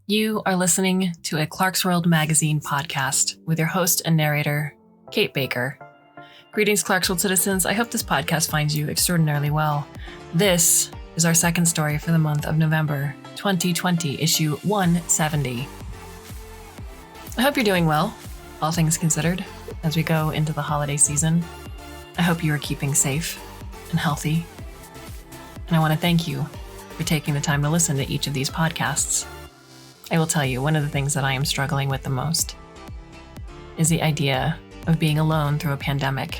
You are listening to a Clarkesworld Magazine podcast with your host and narrator, Kate Baker. Greetings, Clarkesworld citizens. I hope this podcast finds you extraordinarily well. This is our second story for the month of November 2020, issue 170. I hope you're doing well, all things considered, as we go into the holiday season. I hope you are keeping safe and healthy. And I want to thank you for taking the time to listen to each of these podcasts. I will tell you, one of the things that I am struggling with the most is the idea of being alone through a pandemic,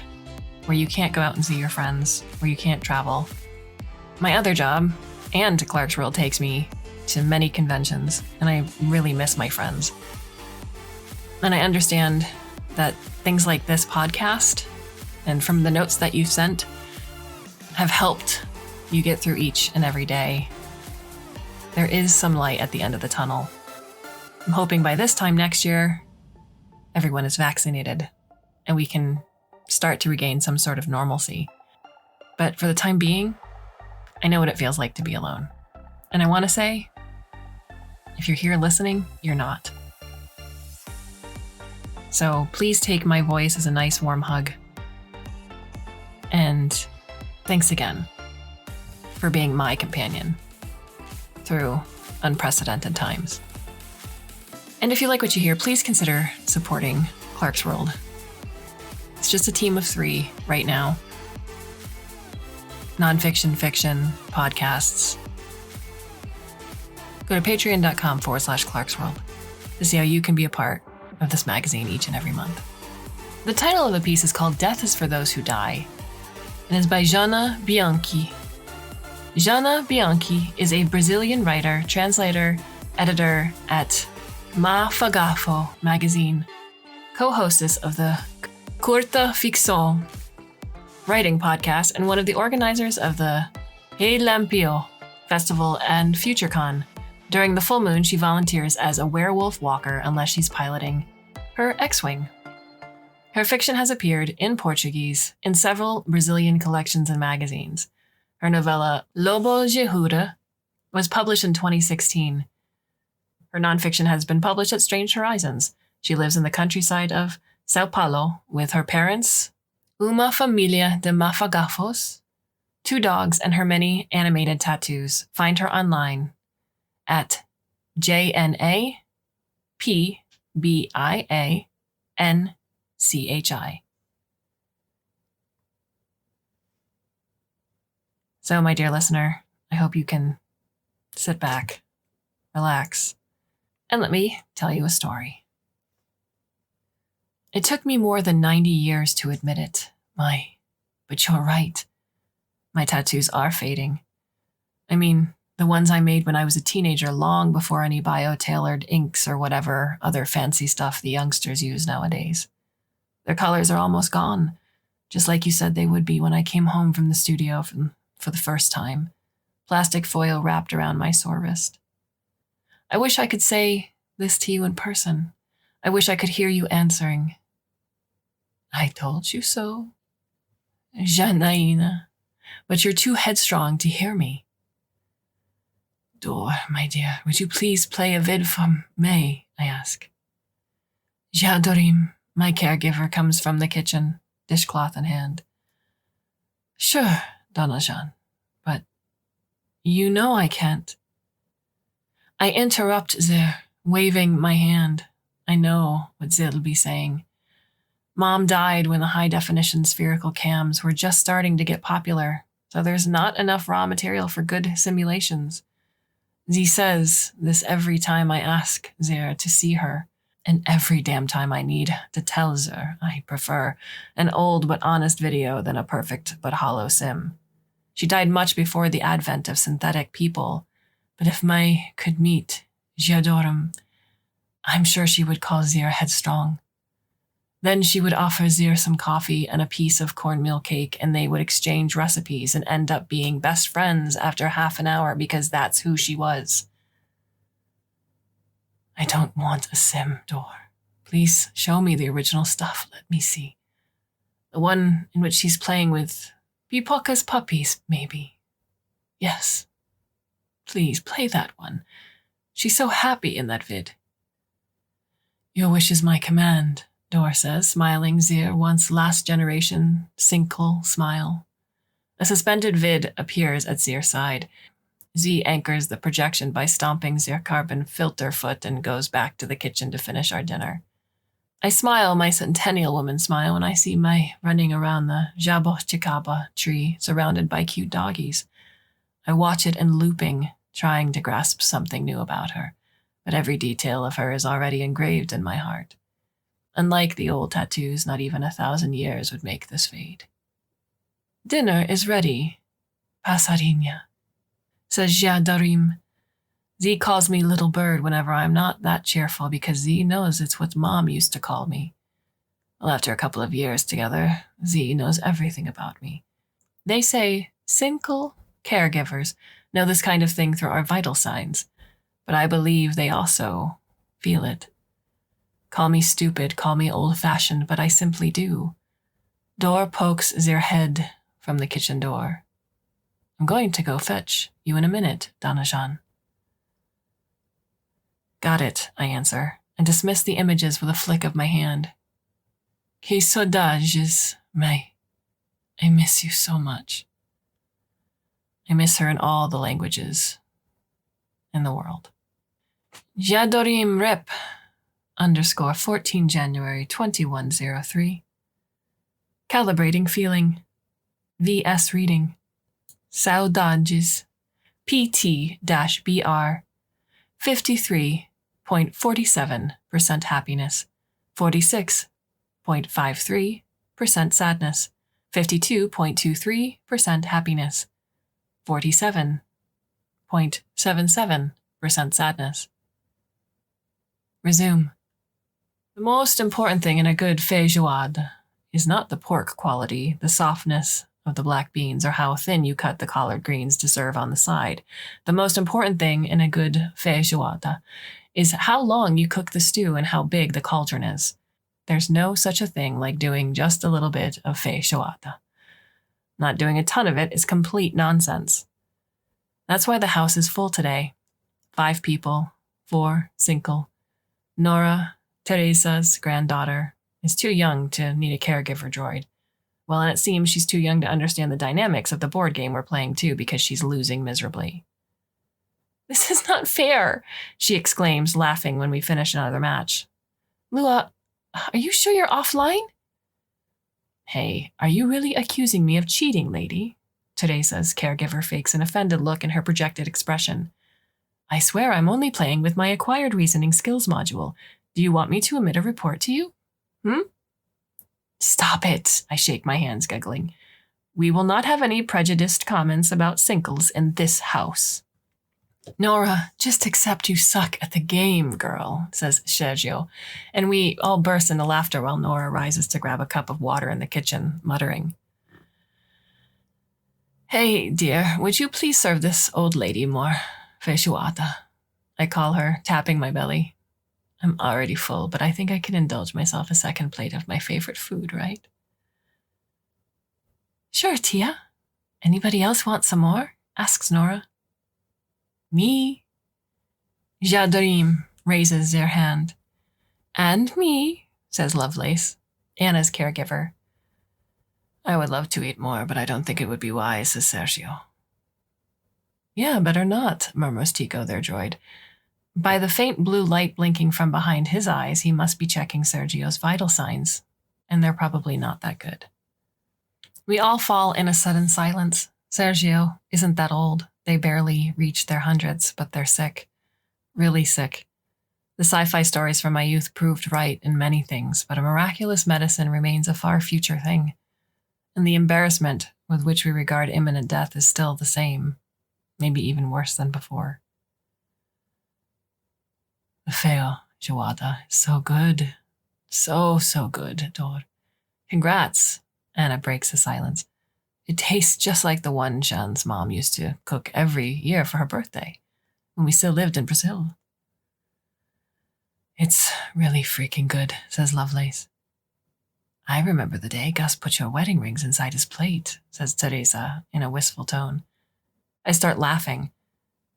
where you can't go out and see your friends, where you can't travel. My other job, and Clarkesworld, takes me to many conventions, and I really miss my friends. And I understand that things like this podcast, and from the notes that you've sent, have helped you get through each and every day. There is some light at the end of the tunnel. I'm hoping by this time next year, everyone is vaccinated and we can start to regain some sort of normalcy. But for the time being, I know what it feels like to be alone. And I want to say, if you're here listening, you're not. So please take my voice as a nice warm hug. And thanks again for being my companion through unprecedented times. And if you like what you hear, please consider supporting Clarkesworld. It's just a team of 3 right now. Nonfiction, fiction, podcasts. Go to patreon.com/Clarkesworld to see how you can be a part of this magazine each and every month. The title of the piece is called Death is for Those Who Die, and is by Jana Bianchi. Jana Bianchi is a Brazilian writer, translator, editor at Clarkesworld Magazine, co-hostess of the Curta Ficção writing podcast, and one of the organizers of the Relampio Festival and FutureCon. During the full moon, she volunteers as a werewolf walker unless she's piloting her X-Wing. Her fiction has appeared in Portuguese in several Brazilian collections and magazines. Her novella Lobo Jehura was published in 2016. Her nonfiction has been published at Strange Horizons. She lives in the countryside of Sao Paulo with her parents, uma família de mafagafos, 2 dogs, and her many animated tattoos. Find her online at JanaPbianchi. So, my dear listener, I hope you can sit back, relax, and let me tell you a story. It took me more than 90 years to admit it. But you're right. My tattoos are fading. I mean, the ones I made when I was a teenager, long before any bio-tailored inks or whatever other fancy stuff the youngsters use nowadays. Their colors are almost gone, just like you said they would be when I came home from the studio for the first time. Plastic foil wrapped around my sore wrist. I wish I could say this to you in person. I wish I could hear you answering, I told you so, Janaína, but you're too headstrong to hear me. Dor, my dear, would you please play a vid from May, I ask. Jadorim, my caregiver, comes from the kitchen, dishcloth in hand. Sure, Donna Jean, but you know I can't. I interrupt there, waving my hand. I know what they'll be saying. Mom died when the high-definition spherical cams were just starting to get popular, so there's not enough raw material for good simulations. Z says this every time I ask Zer to see her, and every damn time I need to tell Zer I prefer an old but honest video than a perfect but hollow sim. She died much before the advent of synthetic people, but if May could meet Jadorim, I'm sure she would call Zer headstrong. Then she would offer Zer some coffee and a piece of cornmeal cake, and they would exchange recipes and end up being best friends after half an hour because that's who she was. I don't want a sim, Dor. Please show me the original stuff. Let me see. The one in which she's playing with Pipoca's puppies, maybe. Yes. Please play that one. She's so happy in that vid. Your wish is my command, Dor says, smiling their once last generation Sinkel smile. A suspended vid appears at Zir's side. Z anchors the projection by stomping their carbon filter foot and goes back to the kitchen to finish our dinner. I smile my centennial woman smile when I see Mai running around the jaboticaba tree surrounded by cute doggies. I watch it in looping, trying to grasp something new about her, but every detail of her is already engraved in my heart. Unlike the old tattoos, not even 1,000 years would make this fade. Dinner is ready, pasarinia, says Jadarim. Z calls me little bird whenever I'm not that cheerful because Z knows it's what Mom used to call me. Well, after a couple of years together, Z knows everything about me. They say Sinkel caregivers know this kind of thing through our vital signs, but I believe they also feel it. Call me stupid, call me old-fashioned, but I simply do. Dor pokes their head from the kitchen door. I'm going to go fetch you in a minute, Danajan. Got it, I answer, and dismiss the images with a flick of my hand. Que saudades, Mai. I miss you so much. I miss her in all the languages in the world. Jadorim rep _ 14 January 2103. Calibrating feeling. VS reading. Saudades. PT-BR. 53.47% happiness, 46.53% sadness, 52.23% happiness, 47.77% sadness. Resume. The most important thing in a good feijoade is not the pork quality, the softness of the black beans, or how thin you cut the collard greens to serve on the side. The most important thing in a good feijoada is how long you cook the stew and how big the cauldron is. There's no such a thing like doing just a little bit of feijoada. Not doing a ton of it is complete nonsense. That's why the house is full today. 5 people, 4 single. Nora, Teresa's granddaughter, is too young to need a caregiver droid. Well, and it seems she's too young to understand the dynamics of the board game we're playing too because she's losing miserably. This is not fair, she exclaims, laughing when we finish another match. Lua, are you sure you're offline? Hey, are you really accusing me of cheating, lady? Teresa's caregiver fakes an offended look in her projected expression. I swear I'm only playing with my acquired reasoning skills module. Do you want me to emit a report to you? Stop it, I shake my hands, giggling. We will not have any prejudiced comments about Sinkles in this house. Nora, just accept you suck at the game, girl, says Sergio, and we all burst into laughter while Nora rises to grab a cup of water in the kitchen, muttering. Hey, dear, would you please serve this old lady more feijoada? I call her, tapping my belly. I'm already full, but I think I can indulge myself a second plate of my favorite food, right? Sure, Tia. Anybody else want some more? Asks Nora. Me? Jadorim raises their hand. And me, says Lovelace, Anna's caregiver. I would love to eat more, but I don't think it would be wise, says Sergio. Yeah, better not, murmurs Tico, their droid. By the faint blue light blinking from behind his eyes, he must be checking Sergio's vital signs, and they're probably not that good. We all fall in a sudden silence. Sergio isn't that old. They barely reach their hundreds, but they're sick. Really sick. The sci-fi stories from my youth proved right in many things, but a miraculous medicine remains a far future thing. And the embarrassment with which we regard imminent death is still the same, maybe even worse than before. The feijoada is so good. So good, Dor. Congrats. Anna breaks the silence. It tastes just like the one Jean's mom used to cook every year for her birthday, when we still lived in Brazil. It's really freaking good, says Lovelace. I remember the day Gus put your wedding rings inside his plate, says Teresa in a wistful tone. I start laughing.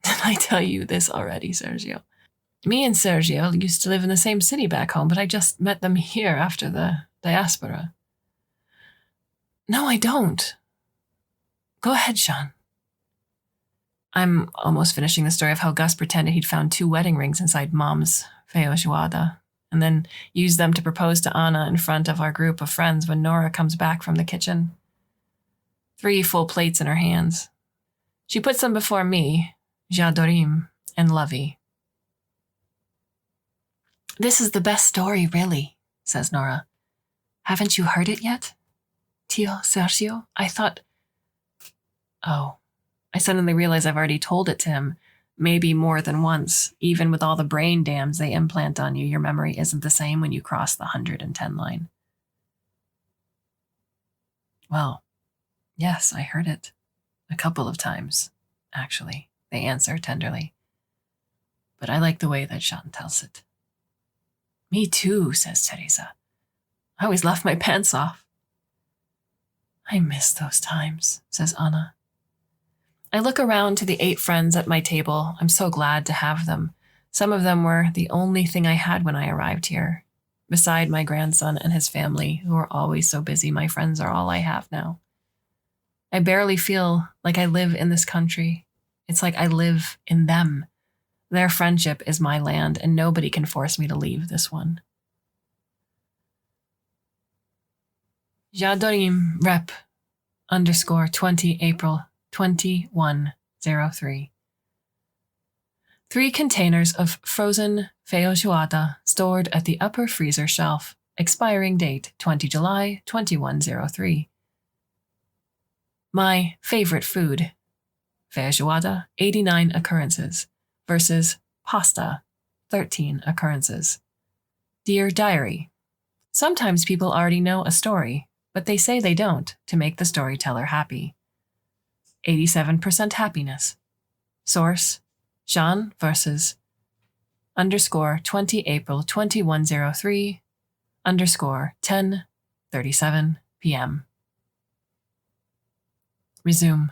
Did I tell you this already, Sergio? Me and Sergio used to live in the same city back home, but I just met them here after the diaspora. No, I don't. Go ahead, Sean. I'm almost finishing the story of how Gus pretended he'd found 2 wedding rings inside Mom's feijoada, and then used them to propose to Anna in front of our group of friends when Nora comes back from the kitchen. 3 full plates in her hands. She puts them before me, Jadorim, and Lovey. This is the best story, really, says Nora. Haven't you heard it yet? Tio Sergio? I thought... Oh, I suddenly realize I've already told it to him, maybe more than once. Even with all the brain dams they implant on you, your memory isn't the same when you cross the 110 line. Well, yes, I heard it. A couple of times, actually, they answer tenderly. But I like the way that Jean tells it. Me too, says Teresa. I always laughed my pants off. I miss those times, says Anna. I look around to the 8 friends at my table. I'm so glad to have them. Some of them were the only thing I had when I arrived here. Beside my grandson and his family, who are always so busy, my friends are all I have now. I barely feel like I live in this country. It's like I live in them. Their friendship is my land, and nobody can force me to leave this one. Jadorim Rep _20 April 2103. 3 containers of frozen feijoada stored at the upper freezer shelf. Expiring date 20 July 2103. My favorite food. Feijoada, 89 occurrences, versus pasta, 13 occurrences. Dear Diary, sometimes people already know a story, but they say they don't to make the storyteller happy. 87% happiness. Source, Jean versus _20 April 2103 _10:37 p.m. Resume.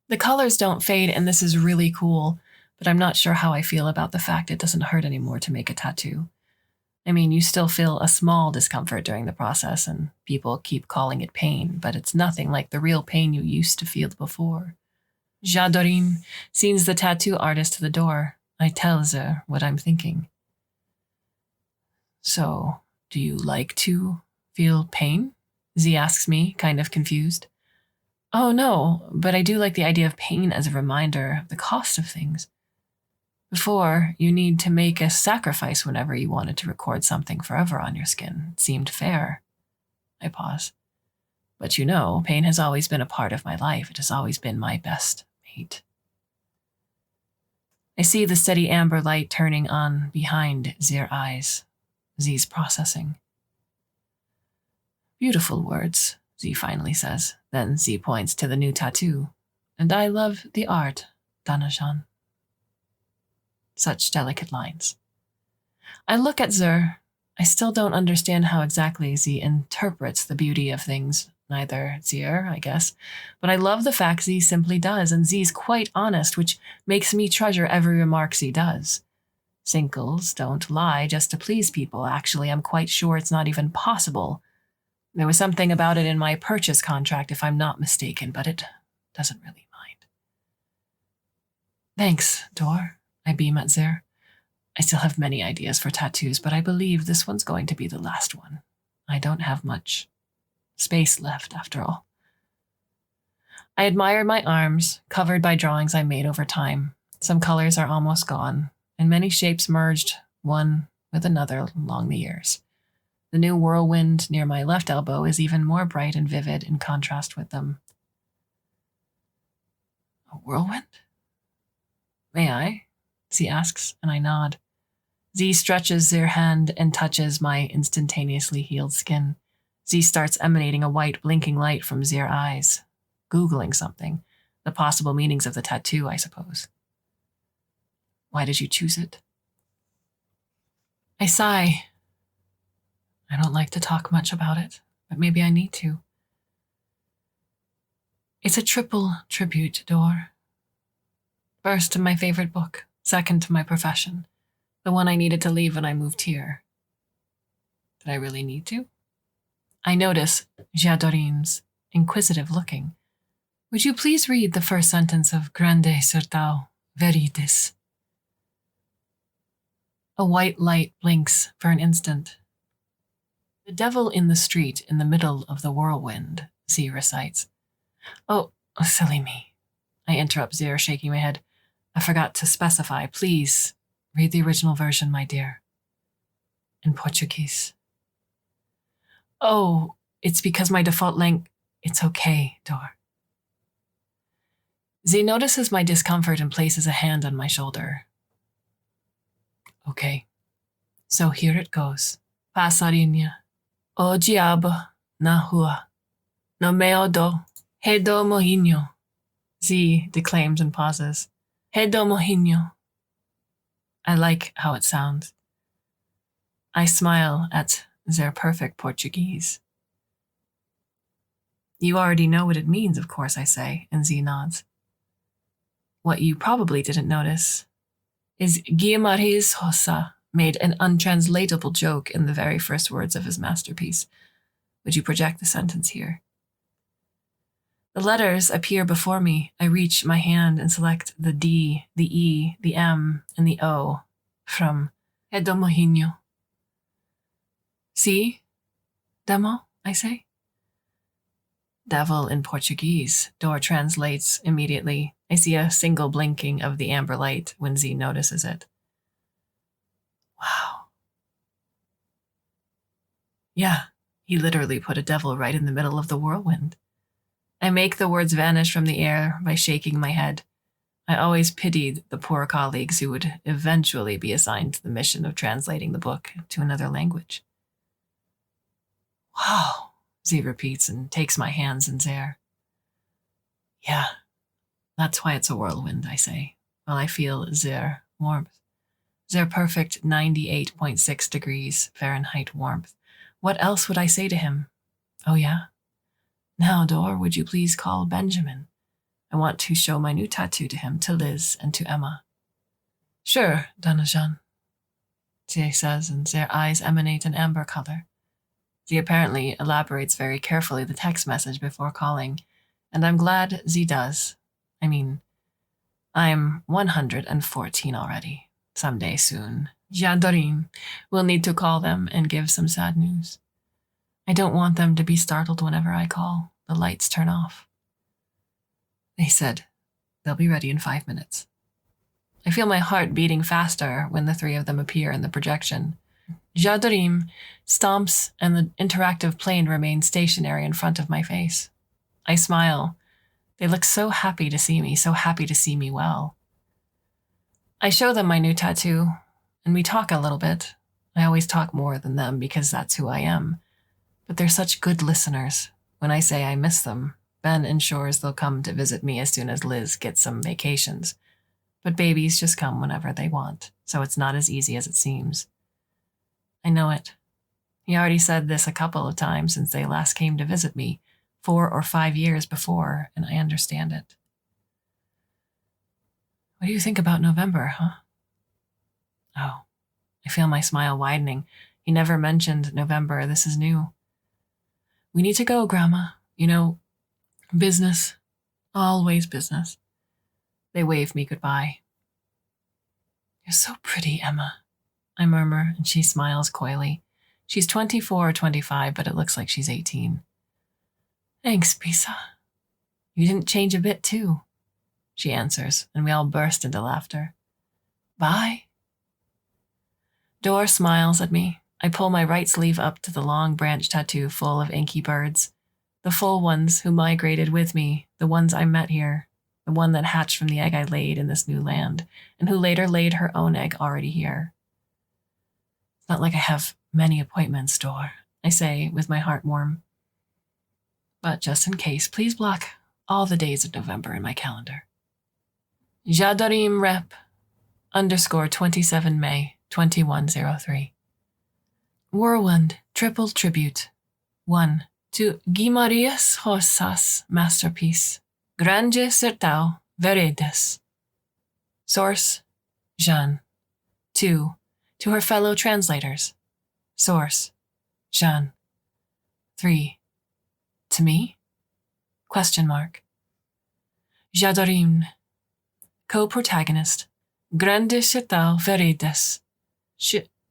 The colors don't fade, and this is really cool, but I'm not sure how I feel about the fact it doesn't hurt anymore to make a tattoo. I mean, you still feel a small discomfort during the process, and people keep calling it pain, but it's nothing like the real pain you used to feel before. Jadorim sends the tattoo artist to the door. I tell her what I'm thinking. So, do you like to feel pain? Z asks me, kind of confused. Oh, no, but I do like the idea of pain as a reminder of the cost of things. Before, you need to make a sacrifice whenever you wanted to record something forever on your skin. It seemed fair. I pause. But you know, pain has always been a part of my life. It has always been my best mate. I see the steady amber light turning on behind Z's eyes. Z's processing. Beautiful words, Z finally says. Then Z points to the new tattoo. And I love the art, Danajan. Such delicate lines. I look at Zer. I still don't understand how exactly Z interprets the beauty of things. Neither Zer, I guess. But I love the fact Z simply does, and Z's quite honest, which makes me treasure every remark Z does. Sinkles don't lie just to please people. Actually, I'm quite sure it's not even possible. There was something about it in my purchase contract, if I'm not mistaken, but it doesn't really mind. Thanks, Dor. I beam at Zer. I still have many ideas for tattoos, but I believe this one's going to be the last one. I don't have much space left, after all. I admire my arms, covered by drawings I made over time. Some colors are almost gone, and many shapes merged, one with another, along the years. The new whirlwind near my left elbow is even more bright and vivid in contrast with them. A whirlwind? May I? Z asks, and I nod. Z stretches their hand and touches my instantaneously healed skin. Z starts emanating a white blinking light from their eyes. Googling something. The possible meanings of the tattoo, I suppose. Why did you choose it? I sigh. I don't like to talk much about it, but maybe I need to. It's a triple tribute, Dor. First to my favorite book, second to my profession, the one I needed to leave when I moved here. Did I really need to? I notice Jadorim's inquisitive looking. Would you please read the first sentence of Grande Certau Veritas? A white light blinks for an instant. The devil in the street in the middle of the whirlwind, Z recites. Oh, silly me. I interrupt Zir, shaking my head. I forgot to specify. Please, read the original version, my dear. In Portuguese. Oh, it's because my default length... It's okay, Dor. Z notices my discomfort and places a hand on my shoulder. Okay, so here it goes. Passarinha, o diabo, na rua, no meio do redemoinho. Z declaims and pauses. Redemoinho. I like how it sounds. I smile at their perfect Portuguese. You already know what it means, of course, I say, and Z nods. What you probably didn't notice is Guimarães Rosa made an untranslatable joke in the very first words of his masterpiece. Would you project the sentence here? The letters appear before me. I reach my hand and select the D, the E, the M, and the O from Redemoinho. See? Demo, I say. Devil in Portuguese, Dor translates immediately. I see a single blinking of the amber light when Z notices it. Wow. Yeah, he literally put a devil right in the middle of the whirlwind. I make the words vanish from the air by shaking my head. I always pitied the poor colleagues who would eventually be assigned to the mission of translating the book to another language. Wow, Z repeats and takes my hands in his air. Yeah, that's why it's a whirlwind, I say, while I feel their warmth. Their perfect 98.6 degrees Fahrenheit warmth. What else would I say to him? Oh yeah? Now, Dor, would you please call Benjamin? I want to show my new tattoo to him, to Liz, and to Emma. Sure, Donna Jean, Zia says, and their eyes emanate an amber color. Z apparently elaborates very carefully the text message before calling, and I'm glad Z does. I mean, I'm 114 already. Someday soon, Jadorim will need to call them and give some sad news. I don't want them to be startled whenever I call. The lights turn off. They said they'll be ready in 5 minutes. I feel my heart beating faster when the three of them appear in the projection. Jadorim stomps and the interactive plane remains stationary in front of my face. I smile. They look so happy to see me, so happy to see me well. I show them my new tattoo, and we talk a little bit. I always talk more than them because that's who I am. But they're such good listeners. When I say I miss them, Ben ensures they'll come to visit me as soon as Liz gets some vacations. But babies just come whenever they want, so it's not as easy as it seems. I know it. He already said this a couple of times since they last came to visit me, 4 or 5 years before, and I understand it. What do you think about November, huh? Oh, I feel my smile widening. He never mentioned November. This is new. We need to go, Grandma. You know, business. Always business. They wave me goodbye. You're so pretty, Emma, I murmur, and she smiles coyly. She's 24 or 25, but it looks like she's 18. Thanks, Pisa. You didn't change a bit, too, she answers, and we all burst into laughter. Bye. Dor smiles at me. I pull my right sleeve up to the long branch tattoo full of inky birds. The full ones who migrated with me, the ones I met here, the one that hatched from the egg I laid in this new land, and who later laid her own egg already here. It's not like I have many appointments, Dor, I say with my heart warm. But just in case, please block all the days of November in my calendar. Jadorim Rep _27 May 2103. Whirlwind Triple Tribute 1. To Guimarães Rosa's masterpiece, Grande Sertão Veredas. Source, Jeanne. 2. To her fellow translators. Source, Jeanne. 3. To me? Question mark. J'adorim. Co-protagonist. Grande città veredas.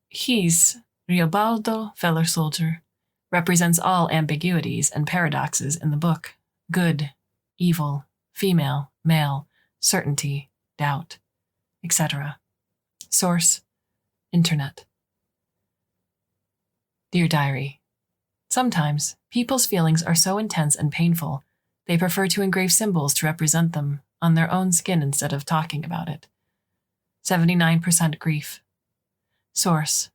He's, Riobaldo, fellow soldier, represents all ambiguities and paradoxes in the book. Good, evil, female, male, certainty, doubt, etc. Source, Internet. Dear Diary, sometimes people's feelings are so intense and painful, they prefer to engrave symbols to represent them on their own skin instead of talking about it. 79% grief. Source,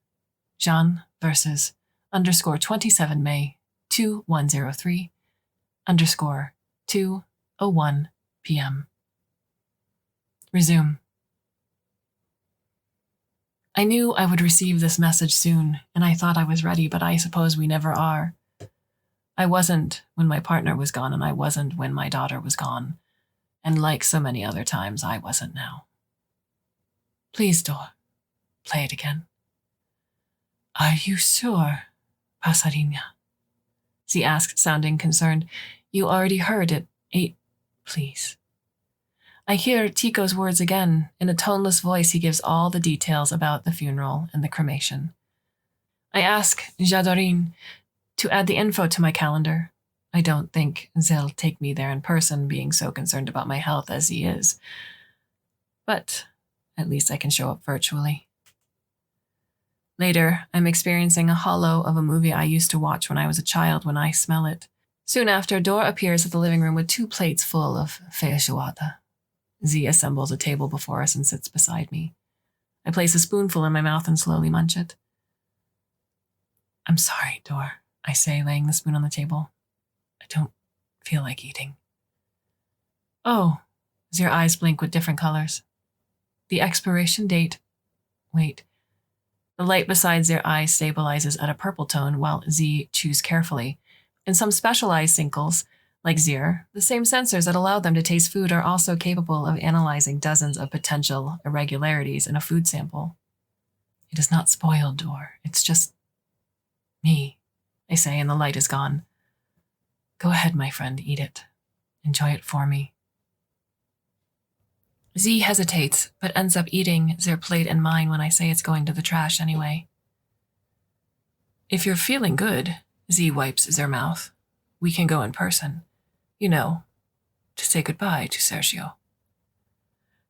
Jeanne versus _27 May 2103 _2:01 p.m. Resume. I knew I would receive this message soon, and I thought I was ready, but I suppose we never are. I wasn't when my partner was gone, and I wasn't when my daughter was gone. And like so many other times, I wasn't now. Please, Dor, play it again. Are you sure, Pasarina? She asked, sounding concerned. You already heard it. Please. I hear Tico's words again. In a toneless voice, he gives all the details about the funeral and the cremation. I ask Jadorin to add the info to my calendar. I don't think they'll take me there in person, being so concerned about my health as he is. But at least I can show up virtually. Later, I'm experiencing a hollow of a movie I used to watch when I was a child when I smell it. Soon after, Dor appears at the living room with 2 plates full of feijoada. Z assembles a table before us and sits beside me. I place a spoonful in my mouth and slowly munch it. I'm sorry, Dor, I say, laying the spoon on the table. I don't feel like eating. Oh, as your eyes blink with different colors. The expiration date. Wait. The light beside their eyes stabilizes at a purple tone while Z chews carefully. In some specialized sinkles, like Zir, the same sensors that allow them to taste food are also capable of analyzing dozens of potential irregularities in a food sample. It is not spoiled, Dor. It's just me, I say, and the light is gone. Go ahead, my friend, eat it. Enjoy it for me. Z hesitates, but ends up eating their plate and mine when I say it's going to the trash anyway. If you're feeling good, Z wipes their mouth. We can go in person. You know, to say goodbye to Sergio.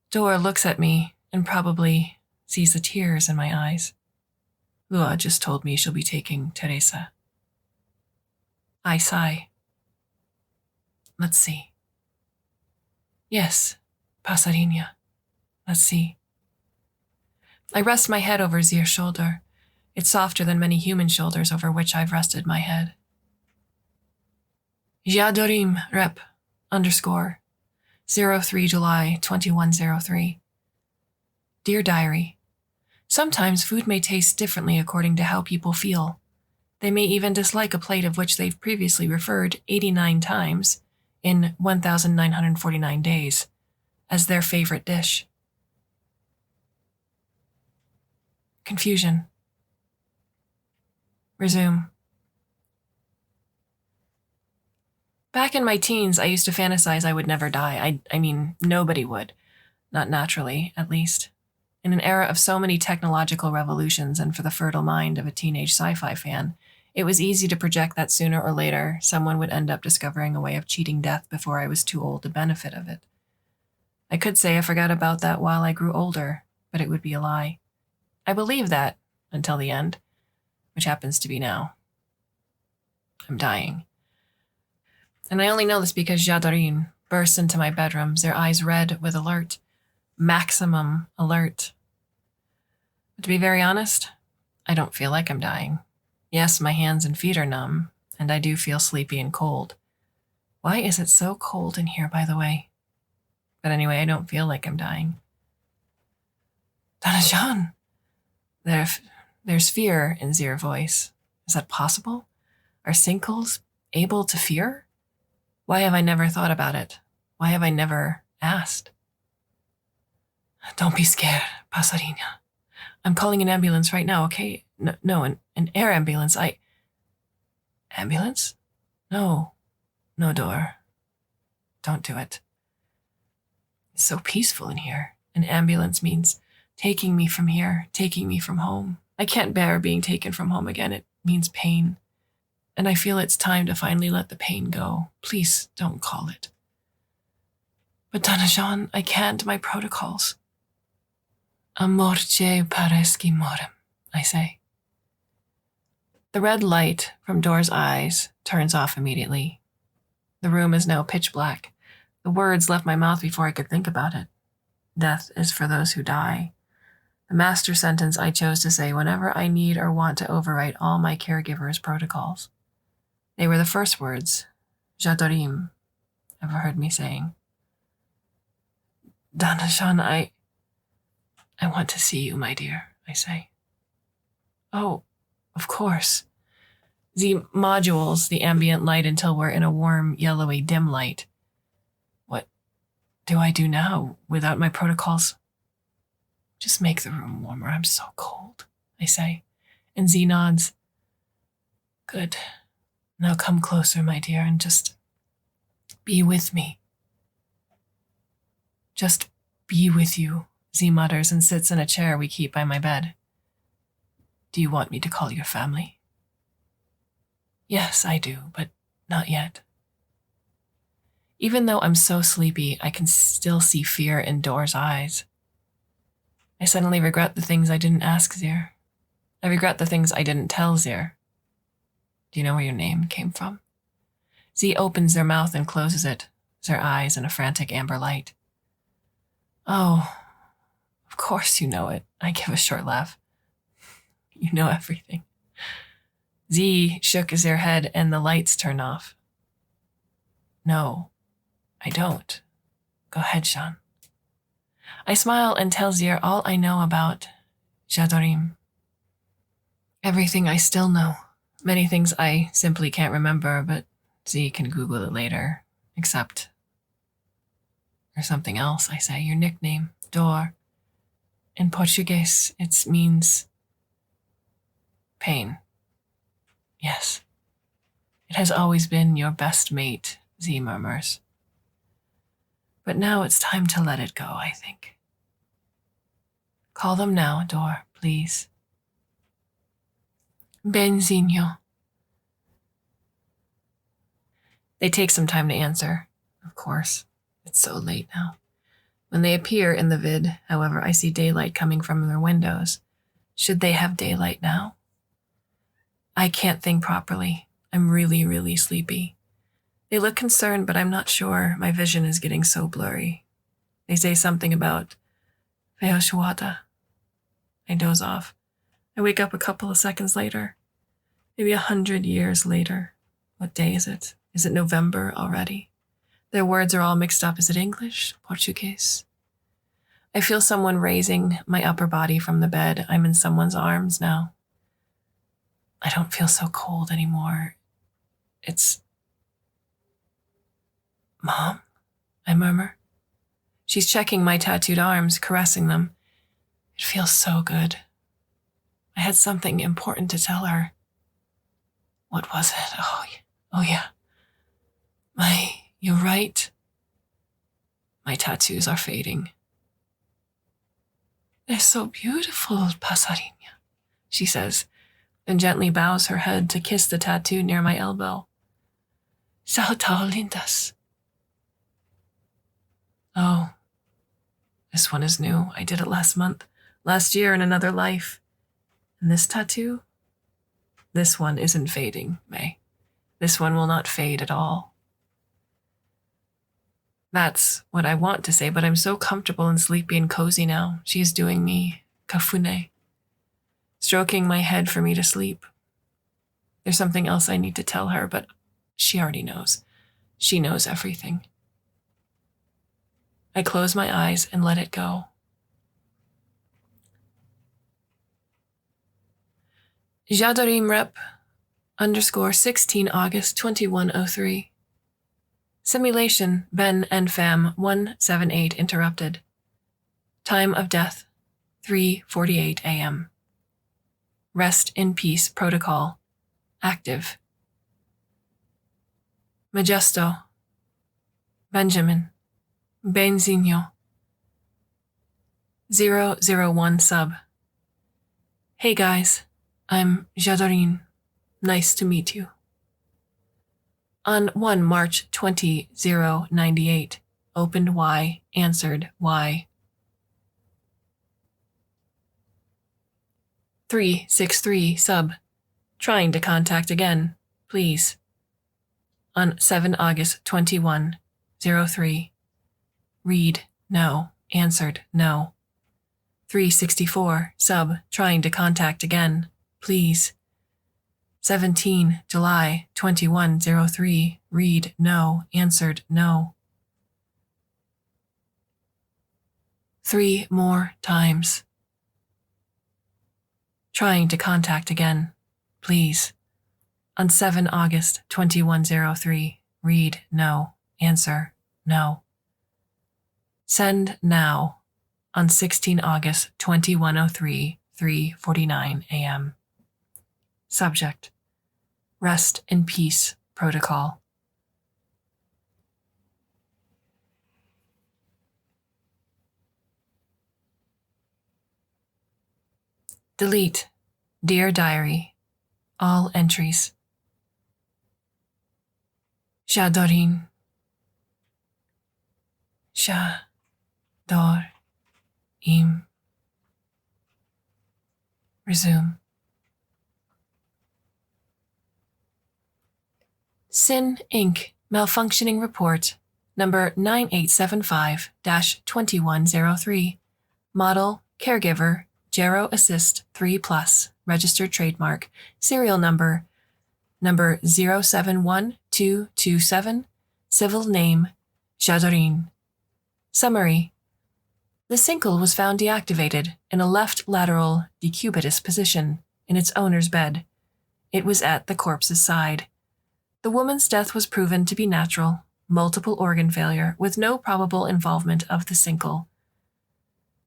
Dor looks at me and probably sees the tears in my eyes. Lua just told me she'll be taking Teresa. I sigh. Let's see. Yes, Pasarina. Let's see. I rest my head over Zir's shoulder. It's softer than many human shoulders over which I've rested my head. Jadorim rep _03 July 2103. Dear Diary, sometimes food may taste differently according to how people feel. They may even dislike a plate of which they've previously referred 89 times in 1,949 days as their favorite dish. Confusion. Resume. Back in my teens, I used to fantasize I would never die. I mean, nobody would. Not naturally, at least. In an era of so many technological revolutions and for the fertile mind of a teenage sci-fi fan, it was easy to project that sooner or later someone would end up discovering a way of cheating death before I was too old to benefit of it. I could say I forgot about that while I grew older, but it would be a lie. I believed that until the end, which happens to be now. I'm dying. And I only know this because Jadorin bursts into my bedroom, their eyes red with alert. Maximum alert. But to be very honest, I don't feel like I'm dying. Yes, my hands and feet are numb, and I do feel sleepy and cold. Why is it so cold in here, by the way? But anyway, I don't feel like I'm dying. Donna Jean! There's fear in Zir's voice. Is that possible? Are sinkles able to fear? Why have I never thought about it? Why have I never asked? Don't be scared, Pasarina. I'm calling an ambulance right now, okay? No, an air ambulance. Ambulance? No, Dor. Don't do it. It's so peaceful in here. An ambulance means taking me from here, taking me from home. I can't bear being taken from home again. It means pain. And I feel it's time to finally let the pain go. Please don't call it. But Donna Jean, I can't. My protocols. Amorce paresci morem, I say. The red light from Dor's eyes turns off immediately. The room is now pitch black. The words left my mouth before I could think about it. Death is for those who die. The master sentence I chose to say whenever I need or want to overwrite all my caregivers' protocols. They were the first words J'adorim ever heard me saying. Donna Jean, I want to see you, my dear, I say. Oh, of course. Z modules the ambient light until we're in a warm, yellowy, dim light. What do I do now without my protocols? Just make the room warmer. I'm so cold, I say. And Z nods. Good. Now come closer, my dear, and just be with me. Just be with you, Z mutters and sits in a chair we keep by my bed. Do you want me to call your family? Yes, I do, but not yet. Even though I'm so sleepy, I can still see fear in Dor's eyes. I suddenly regret the things I didn't ask Zir. I regret the things I didn't tell Zir. Do you know where your name came from? Z opens their mouth and closes it, their eyes in a frantic amber light. Oh, of course you know it. I give a short laugh. You know everything. Z shook their head and the lights turned off. No, I don't. Go ahead, Jean. I smile and tell Zir all I know about J'adorim. Everything I still know. Many things I simply can't remember, but Z can Google it later. Except or something else, I say. Your nickname, Dor. In Portuguese, it means pain. Yes. It has always been your best mate, Z murmurs. But now it's time to let it go, I think. Call them now, Dor, please. Benzinho. They take some time to answer, of course. It's so late now. When they appear in the vid, however, I see daylight coming from their windows. Should they have daylight now? I can't think properly. I'm really, really sleepy. They look concerned, but I'm not sure. My vision is getting so blurry. They say something about Feoshuata. I doze off. I wake up a couple of seconds later. Maybe 100 years later. What day is it? Is it November already? Their words are all mixed up. Is it English? Portuguese? I feel someone raising my upper body from the bed. I'm in someone's arms now. I don't feel so cold anymore. It's... Mom? I murmur. She's checking my tattooed arms, caressing them. It feels so good. I had something important to tell her. What was it? Oh yeah. You're right. My tattoos are fading. They're so beautiful, Pasarina, she says, and gently bows her head to kiss the tattoo near my elbow. Sao tão lindas. Oh, this one is new. I did it last month, last year in another life. And this tattoo? This one isn't fading, May. This one will not fade at all. That's what I want to say, but I'm so comfortable and sleepy and cozy now. She is doing me kafune, stroking my head for me to sleep. There's something else I need to tell her, but she already knows. She knows everything. I close my eyes and let it go. J'adorim rep _16 August 2103. Simulation Ben and Fam 178 interrupted. Time of death, 3:48 a.m. Rest in peace protocol, active. Majesto, Benjamin, Benzinho, 001 sub. Hey guys, I'm Jadorin. Nice to meet you. On 1 March 2098, opened Y, answered Y. 363 sub. Trying to contact again, please. On 7 August 2103. Read, no, answered, no. 364 sub. Trying to contact again, please. 17 July 2103. Read, no, answered, no. 3 more times. Trying to contact again, please. On 7 August 2103. Read, no, answer, no. Send now. On 16 August 2103, 3:49 a.m. Subject: Rest in Peace Protocol. Delete. Dear Diary. All entries. Jadorin. Im. Resume. Sin Inc. Malfunctioning Report number 9875-2103. Model Caregiver Gero Assist 3+, registered trademark, serial number 071227, civil name Jadorin. Summary: the Sincle was found deactivated in a left lateral decubitus position in its owner's bed. It was at the corpse's side. The woman's death was proven to be natural, multiple organ failure with no probable involvement of the Sincle.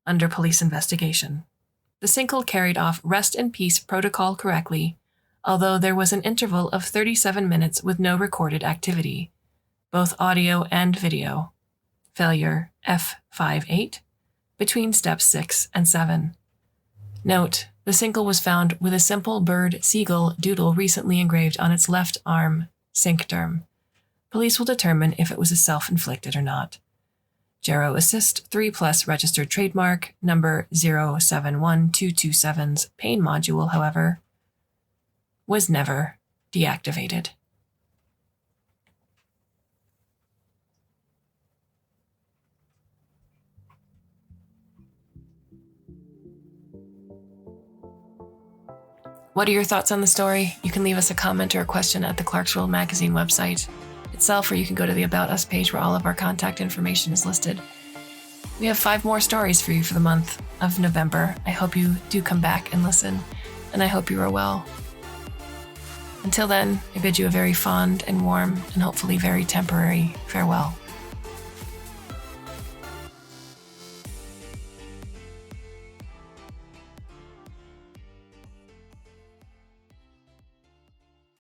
Under police investigation, the Sincle carried off rest in peace protocol correctly, although there was an interval of 37 minutes with no recorded activity, both audio and video. Failure F58, between steps 6 and 7. Note: the Sincle was found with a simple bird seagull doodle recently engraved on its left arm syncterm. Police will determine if it was a self-inflicted or not. Gero Assist 3+ registered trademark number 071227's pain module, however, was never deactivated. What are your thoughts on the story? You can leave us a comment or a question at the Clarkesworld Magazine website itself, or you can go to the About Us page where all of our contact information is listed. We have 5 more stories for you for the month of November. I hope you do come back and listen, and I hope you are well. Until then, I bid you a very fond and warm and hopefully very temporary farewell.